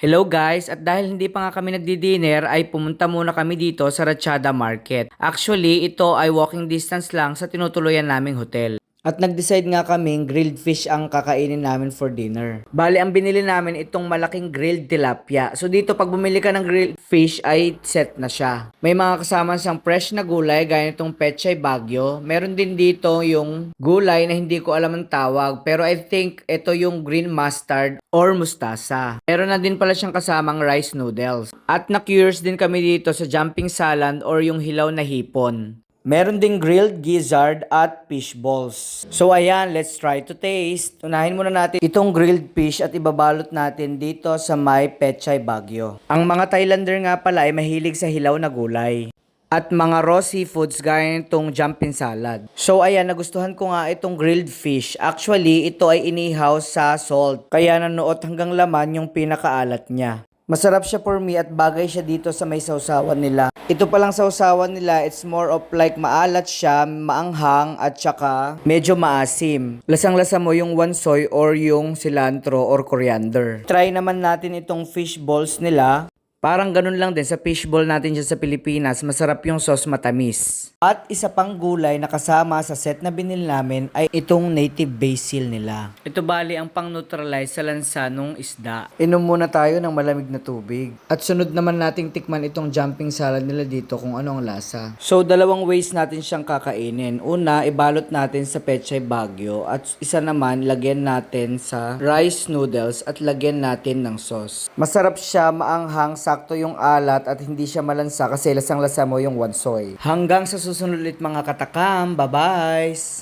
Hello guys, at dahil hindi pa nga kami nagdi-dinner ay pumunta muna kami dito sa Ratchada Market. Actually, ito ay walking distance lang sa tinutuluyan naming hotel. At nag-decide nga kaming grilled fish ang kakainin namin for dinner. Bali, ang binili namin itong malaking grilled tilapia. So dito pag bumili ka ng grilled fish ay set na siya. May mga kasama siyang fresh na gulay gaya nitong pechay bagyo. Meron din dito yung gulay na hindi ko alam ang tawag. Pero I think ito yung green mustard or mustasa. Meron na din pala siyang kasamang rice noodles. At na-curious din kami dito sa jumping salad or yung hilaw na hipon. Meron ding grilled gizzard at fish balls. So ayan, let's try to taste. Unahin muna natin itong grilled fish at ibabalot natin dito sa may pechay bagyo. Ang mga Thailander nga pala ay mahilig sa hilaw na gulay. At mga raw seafoods gaya nitong jumping salad. So ayan, nagustuhan ko nga itong grilled fish. Actually, ito ay inihaw sa salt. Kaya nanuot hanggang laman yung pinakaalat niya. Masarap siya for me at bagay siya dito sa may sausawan nila. Ito palang sausawan nila, it's more of like maalat siya, maanghang at saka medyo maasim. Lasang-lasa mo yung wansoy or yung cilantro or coriander. Try naman natin itong fish balls nila. Parang ganun lang din sa fishball natin dyan sa Pilipinas, masarap yung sauce matamis. At isa pang gulay na kasama sa set na binili namin ay itong native basil nila. Ito bali ang pang-neutralize sa lansa nung isda. Inom muna tayo ng malamig na tubig. At sunod naman nating tikman itong jumping salad nila dito kung ano ang lasa. So dalawang ways natin siyang kakainin. Una, ibalot natin sa pechay bagyo at isa naman lagyan natin sa rice noodles at lagyan natin ng sauce. Masarap siya, maanghang, sakto yung alat at hindi siya malansa kasi lasang-lasa mo yung wansoy. Hanggang sa susunod ulit mga katakam. Bye-bye!